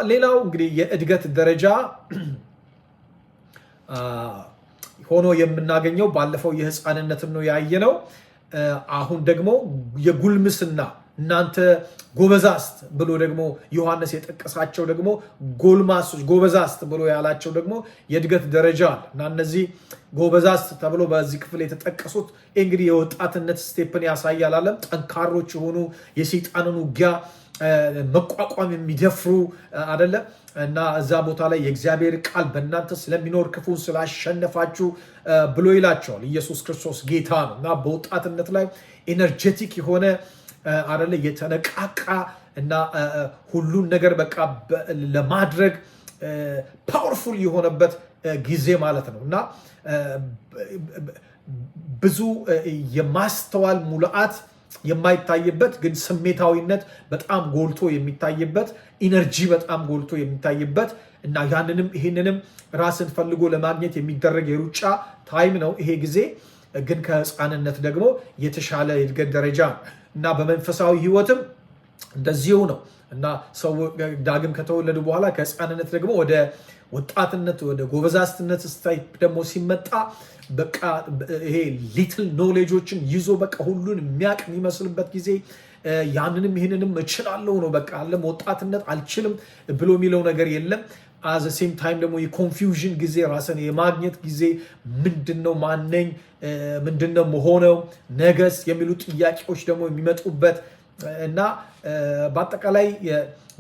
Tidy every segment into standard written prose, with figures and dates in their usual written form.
ሌላው እንግዲህ የእድገት ደረጃ ሆኖ የምናገኘው ባለፈው የህፃንነትን ነው ያየነው። አሁን ደግሞ የጉልምስና እናንተ ጎበዛስት ብሎ ደግሞ ዮሐንስ የጠቀሳቸው ደግሞ ጎልማሶች ጎበዛስት ብሎ ያላቸው ደግሞ የእድገት ደረጃ አለ እና እነዚህ ጎበዛስት ተብሎ በዚህ ክፍል የተጠቀሱት እንግዲህ የወጣትነት ስቴፕን ያሳያል። አለም ጠንካሮች የሆኑ የሰይጣንን ውጊያ መቋቋም የሚደፍሩ አይደለ እና እዛ ቦታ ላይ የእግዚአብሔር ቃል በእናንተ ስለሚኖር ክፉን ስላሸነፋችሁ ብሎ ይላቸዋል። ኢየሱስ ክርስቶስ ጌታ ነው እና በወጣትነት ላይ ኤነርጄቲክ የሆነ አይደለ የተነቃቃ እና ሁሉን ነገር በቃ ለማድረግ ፓወርፉል የሆነበት ጊዜ ማለት ነው እና ብዙ የማስተዋል ሙሉአት የማይታይበት ግን ስሜታዊነት በጣም ጎልቶ የሚታይበት ኢነርጂ በጣም ጎልቶ የሚታይበት እና ያንንም ይሄንንም ራስን ፈልጎ ለማግኘት የሚደረግ የሩጫ ታይም ነው ይሄ ጊዜ። ግን ከህፃንነት ደግሞ የተሻለ የእድገት ደረጃ እና በመንፈሳዊ ህይወትም እንደዚሁ ነው እና ሰው ዳግም ከተወለዱ በኋላ ከህፃንነት ደግሞ ወደ ወጣትነት ወደ ጎበዛስትነት ስታይፕ ደግሞ ሲመጣ በቃ ይሄ ሊትል ኖሌጆችን ይዞ በቃ ሁሉን የሚያቅ የሚመስልበት ጊዜ ያንንም ይህንንም እችላለሁ ነው በቃ አለም ወጣትነት አልችልም ብሎ የሚለው ነገር የለም። አዘ ሴም ታይም ደግሞ የኮንፊውዥን ጊዜ ራስን የማግኘት ጊዜ ምንድነው ማነኝ ምንድነው መሆነው ነገስ የሚሉ ጥያቄዎች ደግሞ የሚመጡበት እና በአጠቃላይ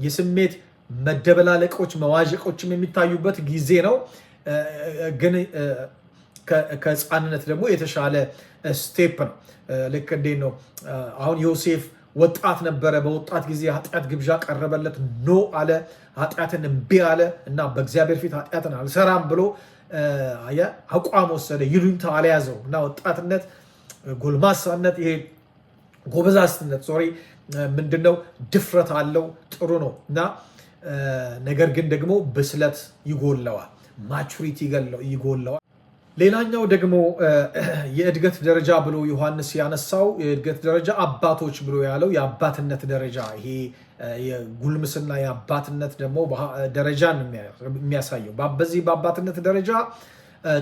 የስሜት መደበላለቆች መዋዠቆችም የሚታዩበት ጊዜ ነው። ግን ከህፃንነት ደግሞ የተሻለ ስቴፕ ነው። ልክ እንዴት ነው አሁን ዮሴፍ ወጣት ነበረ። በወጣት ጊዜ ኃጢአት ግብዣ ቀረበለት፣ ኖ አለ፣ ኃጢአትን እምቢ አለ እና በእግዚአብሔር ፊት ኃጢአትን አልሰራም ብሎ አቋም ወሰደ። ይሉኝታ አልያዘው እና ወጣትነት ጎልማሳነት ይሄ ጎበዛስትነት ምንድነው ድፍረት አለው ጥሩ ነው እና ነገር ግን ደግሞ ብስለት ይጎለዋል፣ ማቹሪቲ ይጎለዋል። ሌላኛው ደግሞ የእድገት ደረጃ ብሎ ዮሐንስ ያነሳው የእድገት ደረጃ አባቶች ብሎ ያለው የአባትነት ደረጃ ይሄ የጉልምስና የአባትነት ደግሞ ደረጃን የሚያሳየው በዚህ በአባትነት ደረጃ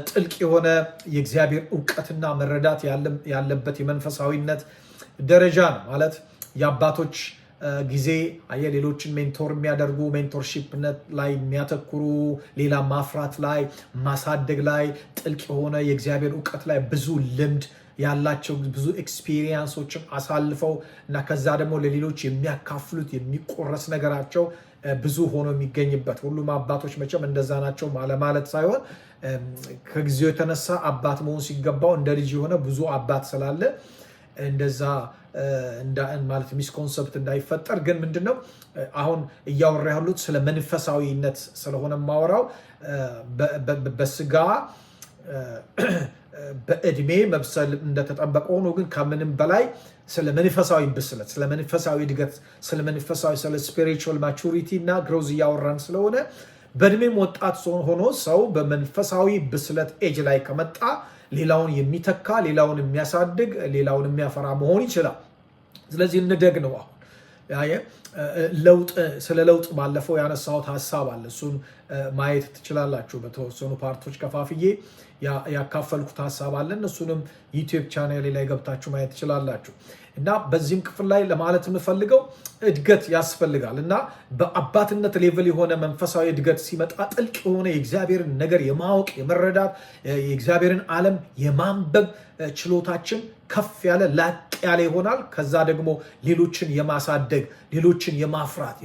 ጥልቅ የሆነ የእግዚአብሔር እውቀትና መረዳት ያለበት የመንፈሳዊነት ደረጃ ነው ማለት የአባቶች ጊዜ ሌሎችን ሜንቶር የሚያደርጉ ሜንቶርሺፕነት ላይ የሚያተኩሩ ሌላ ማፍራት ላይ ማሳደግ ላይ ጥልቅ የሆነ የእግዚአብሔር እውቀት ላይ ብዙ ልምድ ያላቸው ብዙ ኤክስፒሪየንሶችን አሳልፈው እና ከዛ ደግሞ ለሌሎች የሚያካፍሉት የሚቆረስ ነገራቸው ብዙ ሆኖ የሚገኝበት ሁሉም አባቶች መቼም እንደዛ ናቸው ማለት ሳይሆን ከጊዜው የተነሳ አባት መሆን ሲገባው እንደ ልጅ የሆነ ብዙ አባት ስላለ እንደዛ ማለት ሚስኮንሰፕት እንዳይፈጠር። ግን ምንድነው አሁን እያወራ ያሉት ስለ መንፈሳዊነት ስለሆነ ማወራው በስጋ በእድሜ መብሰል እንደተጠበቀ ሆኖ ግን ከምንም በላይ ስለ መንፈሳዊ ብስለት ስለ መንፈሳዊ እድገት ስለ መንፈሳዊ ስለ ስፒሪቹዋል ማቹሪቲ እና ግሮዝ እያወራን ስለሆነ በእድሜም ወጣት ሆኖ ሰው በመንፈሳዊ ብስለት ኤጅ ላይ ከመጣ ሌላውን የሚተካ ሌላውን የሚያሳድግ ሌላውን የሚያፈራ መሆን ይችላል። ስለዚህ እንደግ ነው። አሁን ስለ ለውጥ ባለፈው ያነሳሁት ሀሳብ አለ። እሱን ማየት ትችላላችሁ። በተወሰኑ ፓርቶች ከፋፍዬ ያካፈልኩት ሀሳብ አለ። እሱንም ዩቲዩብ ቻናሌ ላይ ገብታችሁ ማየት ትችላላችሁ። እና በዚህም ክፍል ላይ ለማለት የምፈልገው እድገት ያስፈልጋል እና በአባትነት ሌቭል የሆነ መንፈሳዊ እድገት ሲመጣ ጥልቅ የሆነ የእግዚአብሔርን ነገር የማወቅ የመረዳት የእግዚአብሔርን ዓለም የማንበብ ችሎታችን ከፍ ያለ ላቅ ያለ ይሆናል። ከዛ ደግሞ ሌሎችን የማሳደግ ሌሎችን የማፍራት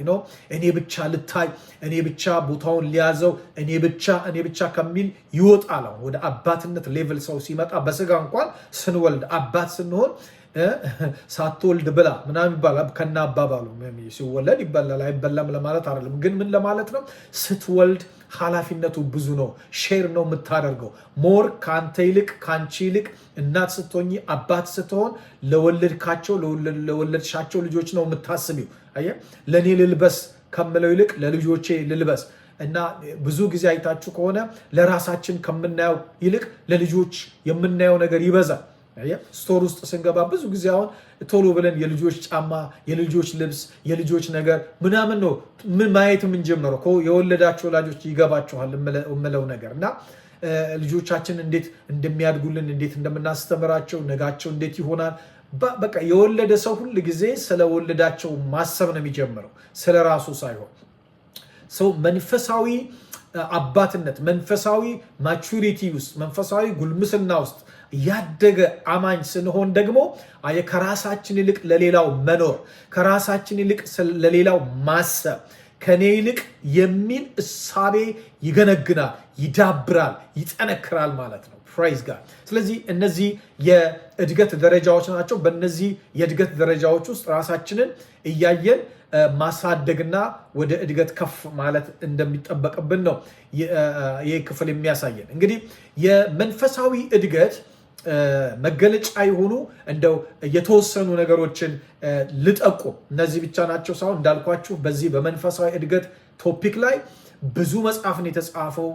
እኔ ብቻ ልታይ እኔ ብቻ ቦታውን ሊያዘው እኔ ብቻ ከሚል ይወጣል። ወደ አባትነት ሌቭል ሰው ሲመጣ በስጋ እንኳን ስንወልድ አባት ስንሆን ሳትወልድ ብላ ምናምን ይባላል ከና አባባሉ ሲወለድ ይበላል አይበላም ለማለት አይደለም። ግን ምን ለማለት ነው? ስትወልድ ኃላፊነቱ ብዙ ነው። ሼር ነው የምታደርገው ሞር ከአንተ ይልቅ ከአንቺ ይልቅ እናት ስትሆኚ አባት ስትሆን ለወለድሻቸው ልጆች ነው የምታስቢው። ለእኔ ልልበስ ከምለው ይልቅ ለልጆቼ ልልበስ እና ብዙ ጊዜ አይታችሁ ከሆነ ለራሳችን ከምናየው ይልቅ ለልጆች የምናየው ነገር ይበዛል። ስቶር ውስጥ ስንገባ ብዙ ጊዜ አሁን ቶሎ ብለን የልጆች ጫማ፣ የልጆች ልብስ፣ የልጆች ነገር ምናምን ነው ምን ማየት የምንጀምረው። የወለዳቸው ወላጆች ይገባቸዋል የምለው ነገር እና ልጆቻችን እንዴት እንደሚያድጉልን እንዴት እንደምናስተምራቸው ነጋቸው እንዴት ይሆናል። በቃ የወለደ ሰው ሁል ጊዜ ስለወለዳቸው ማሰብ ነው የሚጀምረው ስለ ራሱ ሳይሆን። ሰው መንፈሳዊ አባትነት መንፈሳዊ ማቹሪቲ ውስጥ መንፈሳዊ ጉልምስና ውስጥ ያደገ አማኝ ስንሆን ደግሞ ከራሳችን ይልቅ ለሌላው መኖር፣ ከራሳችን ይልቅ ለሌላው ማሰብ፣ ከኔ ይልቅ የሚል እሳቤ ይገነግናል፣ ይዳብራል፣ ይጠነክራል ማለት ነው። ፕራይዝ ጋድ። ስለዚህ እነዚህ የእድገት ደረጃዎች ናቸው። በእነዚህ የእድገት ደረጃዎች ውስጥ ራሳችንን እያየን ማሳደግና ወደ እድገት ከፍ ማለት እንደሚጠበቅብን ነው ይህ ክፍል የሚያሳየን። እንግዲህ የመንፈሳዊ እድገት መገለጫ የሆኑ እንደው የተወሰኑ ነገሮችን ልጠቁም። እነዚህ ብቻ ናቸው ሳይሆን እንዳልኳችሁ በዚህ በመንፈሳዊ እድገት ቶፒክ ላይ ብዙ መጽሐፍን የተጻፈው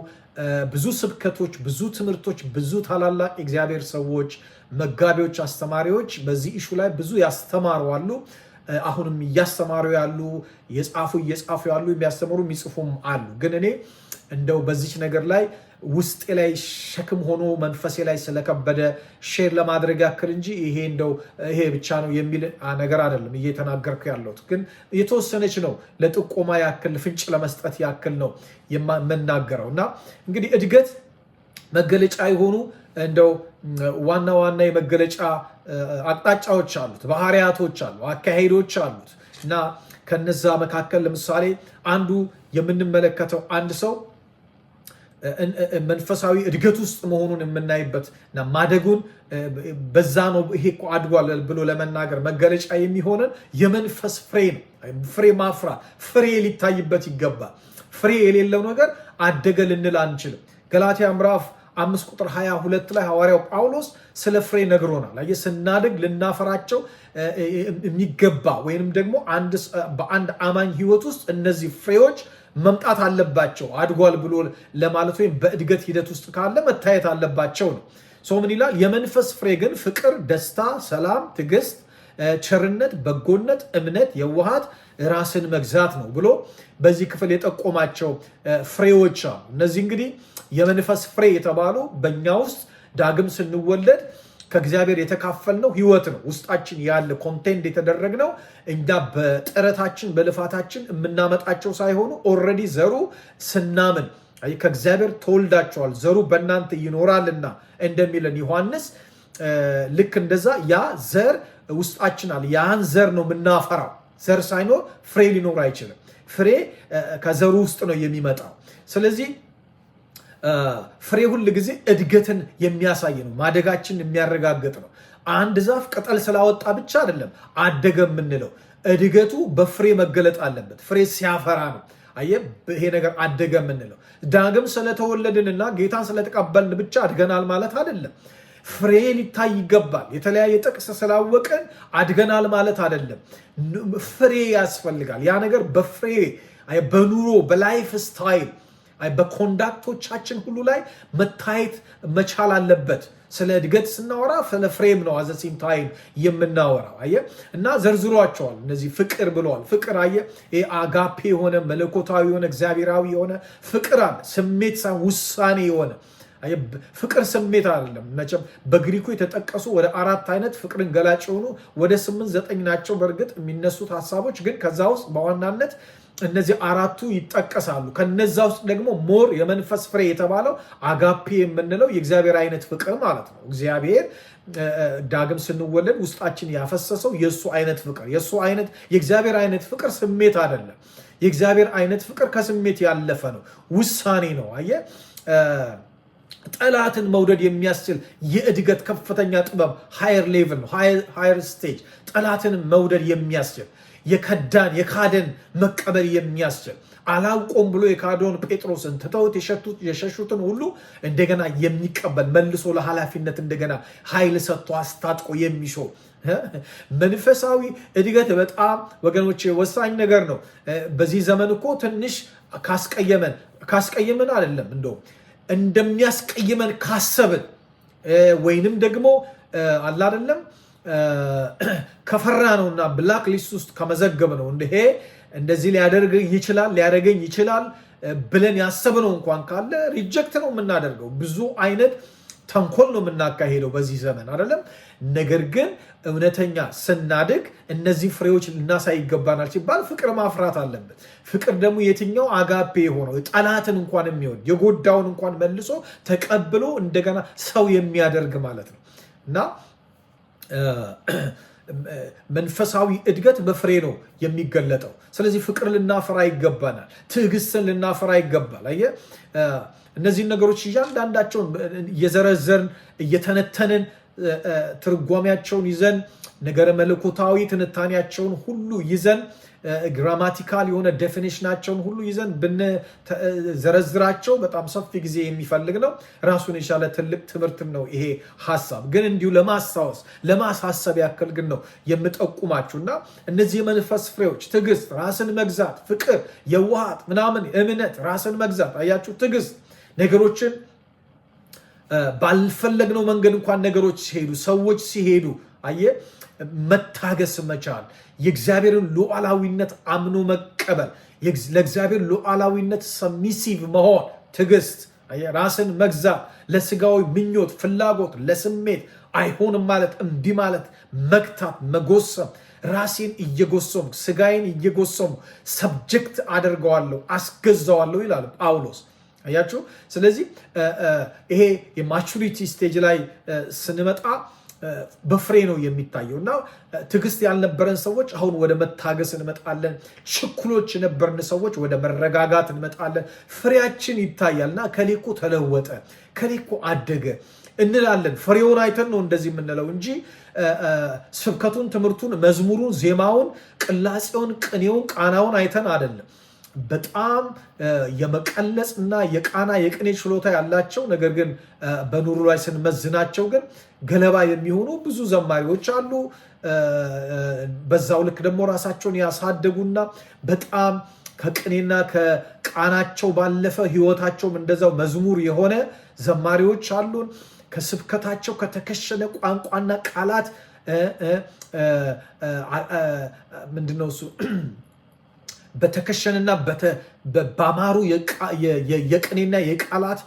ብዙ ስብከቶች፣ ብዙ ትምህርቶች፣ ብዙ ታላላቅ የእግዚአብሔር ሰዎች፣ መጋቢዎች፣ አስተማሪዎች በዚህ ኢሹ ላይ ብዙ ያስተማሩ አሉ። አሁንም እያስተማሩ ያሉ እየጻፉ ያሉ የሚያስተምሩ የሚጽፉም አሉ። ግን እኔ እንደው በዚች ነገር ላይ ውስጤ ላይ ሸክም ሆኖ መንፈሴ ላይ ስለከበደ ሼር ለማድረግ ያክል እንጂ ይሄ ብቻ ነው የሚል ነገር አይደለም እየተናገርኩ ያለሁት። ግን የተወሰነች ነው ለጥቆማ ያክል ፍንጭ ለመስጠት ያክል ነው የምናገረው። እና እንግዲህ እድገት መገለጫ የሆኑ እንደው ዋና የመገለጫ አቅጣጫዎች አሉት፣ ባህሪያቶች አሉ፣ አካሄዶች አሉት። እና ከነዛ መካከል ለምሳሌ አንዱ የምንመለከተው አንድ ሰው መንፈሳዊ እድገት ውስጥ መሆኑን የምናይበት እና ማደጉን በዛ ነው ይሄ እኮ አድጓል ብሎ ለመናገር መገለጫ የሚሆነን የመንፈስ ፍሬ ነው። ፍሬ ማፍራት፣ ፍሬ ሊታይበት ይገባል። ፍሬ የሌለው ነገር አደገ ልንል አንችልም። ገላትያ ምዕራፍ 5 ቁጥር 22 ላይ ሐዋርያው ጳውሎስ ስለ ፍሬ ነግሮናል። ስናድግ ልናፈራቸው የሚገባ ወይንም ደግሞ በአንድ አማኝ ህይወት ውስጥ እነዚህ ፍሬዎች መምጣት አለባቸው። አድጓል ብሎ ለማለት ወይም በእድገት ሂደት ውስጥ ካለ መታየት አለባቸው ነው። ሰው ምን ይላል? የመንፈስ ፍሬ ግን ፍቅር፣ ደስታ፣ ሰላም፣ ትዕግስት፣ ቸርነት፣ በጎነት፣ እምነት፣ የዋሃት፣ ራስን መግዛት ነው ብሎ በዚህ ክፍል የጠቆማቸው ፍሬዎች አሉ። እነዚህ እንግዲህ የመንፈስ ፍሬ የተባሉ በእኛ ውስጥ ዳግም ስንወለድ ከእግዚአብሔር የተካፈልነው ህይወት ነው። ውስጣችን ያለ ኮንቴንት የተደረግነው እኛ በጥረታችን በልፋታችን የምናመጣቸው ሳይሆኑ ኦልሬዲ ዘሩ ስናምን ከእግዚአብሔር ተወልዳቸዋል፣ ዘሩ በእናንተ ይኖራልና እንደሚለን ዮሐንስ፣ ልክ እንደዛ ያ ዘር ውስጣችን አለ። ያን ዘር ነው የምናፈራው። ዘር ሳይኖር ፍሬ ሊኖር አይችልም። ፍሬ ከዘሩ ውስጥ ነው የሚመጣው። ስለዚህ ፍሬ ሁል ጊዜ እድገትን የሚያሳይ ነው፣ ማደጋችን የሚያረጋግጥ ነው። አንድ ዛፍ ቅጠል ስላወጣ ብቻ አይደለም አደገ የምንለው። እድገቱ በፍሬ መገለጥ አለበት። ፍሬ ሲያፈራ ነው ይሄ ነገር አደገ የምንለው። ዳግም ስለተወለድንና ጌታን ስለተቀበልን ብቻ አድገናል ማለት አይደለም። ፍሬ ሊታይ ይገባል። የተለያየ ጥቅስ ስላወቅን አድገናል ማለት አይደለም። ፍሬ ያስፈልጋል። ያ ነገር በፍሬ በኑሮ በላይፍ ስታይል በኮንዳክቶቻችን ሁሉ ላይ መታየት መቻል አለበት። ስለ እድገት ስናወራ ስለ ፍሬም ነው አዘሲም ታይም የምናወራው። እና ዘርዝሯቸዋል። እነዚህ ፍቅር ብለዋል። ፍቅር አጋፔ የሆነ መለኮታዊ የሆነ እግዚአብሔራዊ የሆነ ፍቅር አለ። ስሜት ሳይሆን ውሳኔ የሆነ ፍቅር ስሜት አይደለም። መቼም በግሪኩ የተጠቀሱ ወደ 4 አይነት ፍቅርን ገላጭ የሆኑ ወደ 8-9 ናቸው በእርግጥ የሚነሱት ሀሳቦች። ግን ከዛ ውስጥ በዋናነት እነዚህ 4ቱ ይጠቀሳሉ። ከነዛ ውስጥ ደግሞ ሞር የመንፈስ ፍሬ የተባለው አጋፔ የምንለው የእግዚአብሔር አይነት ፍቅር ማለት ነው። እግዚአብሔር ዳግም ስንወለድ ውስጣችን ያፈሰሰው የእሱ አይነት ፍቅር፣ የእሱ አይነት የእግዚአብሔር አይነት ፍቅር ስሜት አይደለም። የእግዚአብሔር አይነት ፍቅር ከስሜት ያለፈ ነው፣ ውሳኔ ነው። ጠላትን መውደድ የሚያስችል የእድገት ከፍተኛ ጥበብ ሃየር ሌቭል ነው፣ ሃየር ስቴጅ። ጠላትን መውደድ የሚያስችል የካደን መቀበል የሚያስችል አላውቆም ብሎ የካደውን ጴጥሮስን ትተውት የሸሹትን ሁሉ እንደገና የሚቀበል መልሶ ለኃላፊነት እንደገና ኃይል ሰጥቶ አስታጥቆ የሚሾው መንፈሳዊ እድገት በጣም ወገኖች ወሳኝ ነገር ነው። በዚህ ዘመን እኮ ትንሽ ካስቀየመን አይደለም እንደው እንደሚያስቀይመን ካሰብን ወይንም ደግሞ አለ አይደለም ከፈራ ነውና ብላክ ሊስት ውስጥ ከመዘገብ ነው እንደዚህ ሊያደርገኝ ይችላል ብለን ያሰብነው እንኳን ካለ ሪጀክት ነው የምናደርገው። ብዙ አይነት ተንኮል ነው የምናካሄደው በዚህ ዘመን አይደለም። ነገር ግን እውነተኛ ስናድግ እነዚህ ፍሬዎች ልናሳይ ይገባናል ሲባል ፍቅር ማፍራት አለበት። ፍቅር ደግሞ የትኛው አጋፔ የሆነው ጠላትን እንኳን የሚወድ የጎዳውን እንኳን መልሶ ተቀብሎ እንደገና ሰው የሚያደርግ ማለት ነው እና መንፈሳዊ እድገት በፍሬ ነው የሚገለጠው። ስለዚህ ፍቅር ልናፈራ ይገባናል። ትዕግስትን ልናፈራ ይገባል። አየህ እነዚህን ነገሮች እያንዳንዳቸውን እየዘረዘርን እየተነተንን ትርጓሜያቸውን ይዘን ነገረ መለኮታዊ ትንታኔያቸውን ሁሉ ይዘን ግራማቲካል የሆነ ዴፊኒሽናቸውን ሁሉ ይዘን ብንዘረዝራቸው በጣም ሰፊ ጊዜ የሚፈልግ ነው። ራሱን የቻለ ትልቅ ትምህርትም ነው ይሄ ሐሳብ። ግን እንዲሁ ለማሳሰብ ያክል ግን ነው የምጠቁማችሁና እነዚህ የመንፈስ ፍሬዎች ትዕግስት፣ ራስን መግዛት፣ ፍቅር፣ የዋሃት ምናምን፣ እምነት፣ ራስን መግዛት አያችሁ፣ ትዕግስት ነገሮችን ባልፈለግነው መንገድ እንኳን ነገሮች ሲሄዱ ሰዎች ሲሄዱ አየ መታገስ መቻል፣ የእግዚአብሔርን ሉዓላዊነት አምኖ መቀበል፣ ለእግዚአብሔር ሉዓላዊነት ሰሚሲቭ መሆን፣ ትዕግስት፣ ራስን መግዛት፣ ለስጋዊ ምኞት ፍላጎት ለስሜት አይሆንም ማለት እምቢ ማለት፣ መግታት፣ መጎሰም፣ ራሴን እየጎሰሙ ስጋዬን እየጎሰሙ ሰብጀክት አደርገዋለሁ አስገዛዋለሁ ይላል ጳውሎስ። አያችሁ። ስለዚህ ይሄ የማቹሪቲ ስቴጅ ላይ ስንመጣ በፍሬ ነው የሚታየው እና ትዕግስት ያልነበረን ሰዎች አሁን ወደ መታገስ እንመጣለን። ችኩሎች የነበርን ሰዎች ወደ መረጋጋት እንመጣለን። ፍሬያችን ይታያልና ከሌኮ ተለወጠ፣ ከሌኮ አደገ እንላለን። ፍሬውን አይተን ነው እንደዚህ የምንለው እንጂ ስብከቱን፣ ትምህርቱን፣ መዝሙሩን፣ ዜማውን፣ ቅላጼውን፣ ቅኔውን፣ ቃናውን አይተን አይደለም። በጣም የመቀለጽ እና የቃና የቅኔ ችሎታ ያላቸው ነገር ግን በኑሮ ላይ ስንመዝናቸው ግን ገለባ የሚሆኑ ብዙ ዘማሪዎች አሉ። በዛው ልክ ደግሞ ራሳቸውን ያሳደጉና በጣም ከቅኔና ከቃናቸው ባለፈ ህይወታቸውም እንደዛው መዝሙር የሆነ ዘማሪዎች አሉን። ከስብከታቸው ከተከሸነ ቋንቋና ቃላት ምንድነው እሱ በተከሸነና በማሩ የቅኔና የቃላት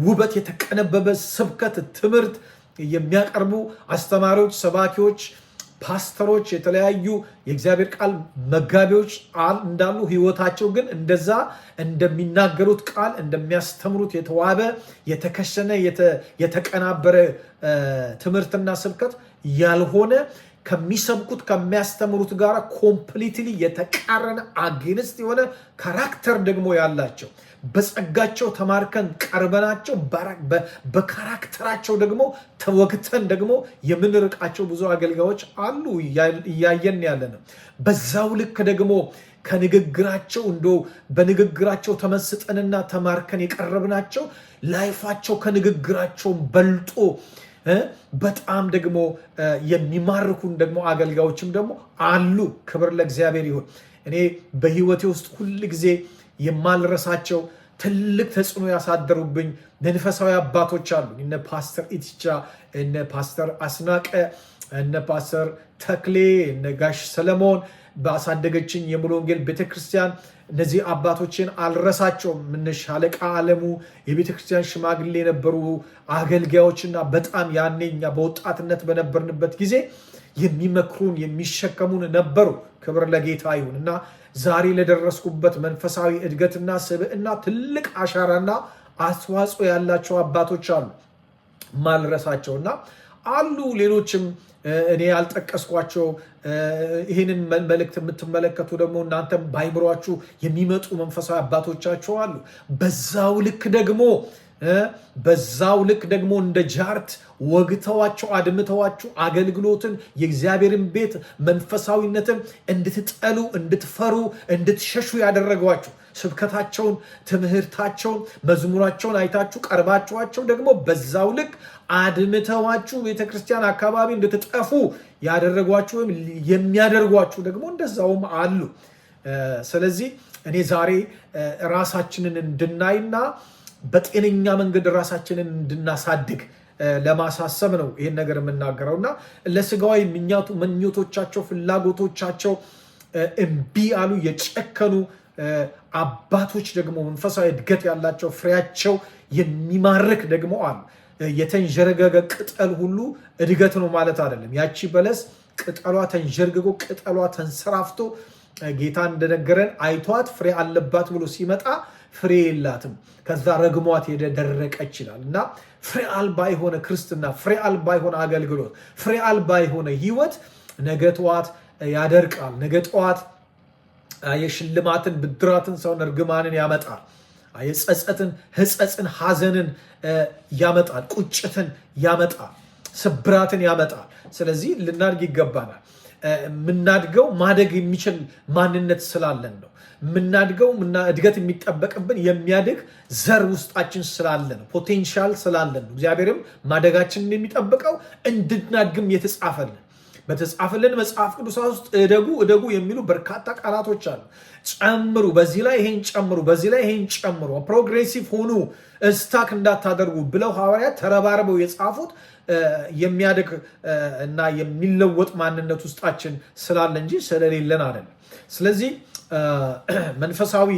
ውበት የተቀነበበ ስብከት ትምህርት የሚያቀርቡ አስተማሪዎች፣ ሰባኪዎች፣ ፓስተሮች፣ የተለያዩ የእግዚአብሔር ቃል መጋቢዎች እንዳሉ ህይወታቸው ግን እንደዛ እንደሚናገሩት ቃል እንደሚያስተምሩት የተዋበ የተከሸነ የተቀናበረ ትምህርትና ስብከት ያልሆነ ከሚሰብኩት ከሚያስተምሩት ጋር ኮምፕሊትሊ የተቃረነ አጌንስት የሆነ ካራክተር ደግሞ ያላቸው በጸጋቸው ተማርከን ቀርበናቸው በካራክተራቸው ደግሞ ተወግተን ደግሞ የምንርቃቸው ብዙ አገልጋዮች አሉ እያየን ያለነው። በዛው ልክ ደግሞ ከንግግራቸው በንግግራቸው ተመስጠንና ተማርከን የቀረብናቸው ላይፋቸው ከንግግራቸው በልጦ በጣም ደግሞ የሚማርኩን ደግሞ አገልጋዮችም ደግሞ አሉ። ክብር ለእግዚአብሔር ይሁን። እኔ በህይወቴ ውስጥ ሁል ጊዜ የማልረሳቸው ትልቅ ተጽዕኖ ያሳደሩብኝ መንፈሳዊ አባቶች አሉ። እነ ፓስተር ኢትቻ፣ እነ ፓስተር አስናቀ፣ እነ ፓስተር ተክሌ፣ እነ ጋሽ ሰለሞን ባሳደገችኝ የሙሉ ወንጌል ቤተክርስቲያን እነዚህ አባቶችን አልረሳቸውም። ሻለቃ አለሙ የቤተክርስቲያን ሽማግሌ የነበሩ አገልጋዮችና በጣም ያኔኛ በወጣትነት በነበርንበት ጊዜ የሚመክሩን የሚሸከሙን ነበሩ። ክብር ለጌታ ይሁን እና ዛሬ ለደረስኩበት መንፈሳዊ እድገትና ስብዕና ትልቅ አሻራና አስተዋጽኦ ያላቸው አባቶች አሉ ማልረሳቸውና አሉ ሌሎችም እኔ ያልጠቀስኳቸው። ይህንን መልእክት የምትመለከቱ ደግሞ እናንተም ባይምሯችሁ የሚመጡ መንፈሳዊ አባቶቻቸው አሉ። በዛው ልክ ደግሞ እንደ ጃርት ወግተዋቸው አድምተዋችሁ አገልግሎትን የእግዚአብሔርን ቤት መንፈሳዊነትን እንድትጠሉ፣ እንድትፈሩ፣ እንድትሸሹ ያደረጓችሁ ስብከታቸውን፣ ትምህርታቸውን፣ መዝሙራቸውን አይታችሁ ቀርባችኋቸው ደግሞ በዛው ልክ አድምተዋችሁ ቤተክርስቲያን አካባቢ እንድትጠፉ ያደረጓችሁ ወይም የሚያደርጓችሁ ደግሞ እንደዛውም አሉ። ስለዚህ እኔ ዛሬ ራሳችንን እንድናይና በጤነኛ መንገድ ራሳችንን እንድናሳድግ ለማሳሰብ ነው ይሄን ነገር የምናገረውና ለስጋዊ ምኞቶቻቸው ፍላጎቶቻቸው እምቢ አሉ የጨከኑ አባቶች ደግሞ መንፈሳዊ እድገት ያላቸው ፍሬያቸው የሚማርክ ደግሞ አሉ። የተንጀረገገ ቅጠል ሁሉ እድገት ነው ማለት አይደለም። ያቺ በለስ ቅጠሏ ተንጀርግጎ ቅጠሏ ተንሰራፍቶ ጌታ እንደነገረን አይቷት ፍሬ አለባት ብሎ ሲመጣ ፍሬ የላትም። ከዛ ረግሟት ደረቀች ይላል እና ፍሬ አልባ የሆነ ክርስትና፣ ፍሬ አልባ የሆነ አገልግሎት፣ ፍሬ አልባ የሆነ ህይወት ነገ ጠዋት ያደርቃል። ነገ ጠዋት የሽልማትን ብድራትን ሰውን እርግማንን ያመጣል። የጸጸትን ህጸጽን ሐዘንን ያመጣል። ቁጭትን ያመጣል። ስብራትን ያመጣል። ስለዚህ ልናድግ ይገባናል። የምናድገው ማደግ የሚችል ማንነት ስላለን ነው። የምናድገው እድገት የሚጠበቅብን የሚያድግ ዘር ውስጣችን ስላለ ነው። ፖቴንሻል ስላለን ነው። እግዚአብሔርም ማደጋችንን የሚጠብቀው እንድናድግም የተጻፈልን በተጻፈልን መጽሐፍ ቅዱስ ውስጥ እደጉ የሚሉ በርካታ ቃላቶች አሉ። ጨምሩ፣ በዚህ ላይ ይሄን ጨምሩ፣ በዚህ ላይ ይሄን ጨምሩ፣ ፕሮግሬሲቭ ሆኑ፣ ስታክ እንዳታደርጉ ብለው ሐዋርያት ተረባርበው የጻፉት የሚያድግ እና የሚለወጥ ማንነት ውስጣችን ስላለ እንጂ ስለሌለን አይደለም። ስለዚህ መንፈሳዊ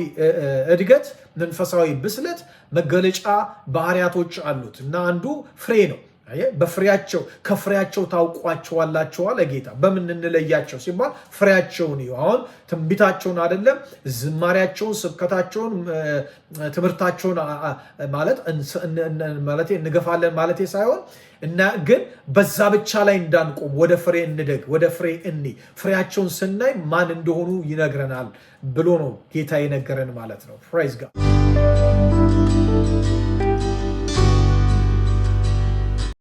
እድገት፣ መንፈሳዊ ብስለት መገለጫ ባህሪያቶች አሉት እና አንዱ ፍሬ ነው። በፍሬያቸው ከፍሬያቸው ታውቋቸዋላችሁ አለ ጌታ። በምን እንለያቸው ሲባል ፍሬያቸውን ይሁ አሁን ትንቢታቸውን አይደለም ዝማሪያቸውን፣ ስብከታቸውን፣ ትምህርታቸውን ማለት እንገፋለን ማለት ሳይሆን እና ግን በዛ ብቻ ላይ እንዳንቆም ወደ ፍሬ እንደግ፣ ወደ ፍሬ ፍሬያቸውን ስናይ ማን እንደሆኑ ይነግረናል ብሎ ነው ጌታ የነገረን ማለት ነው። ፕራይዝ ጋድ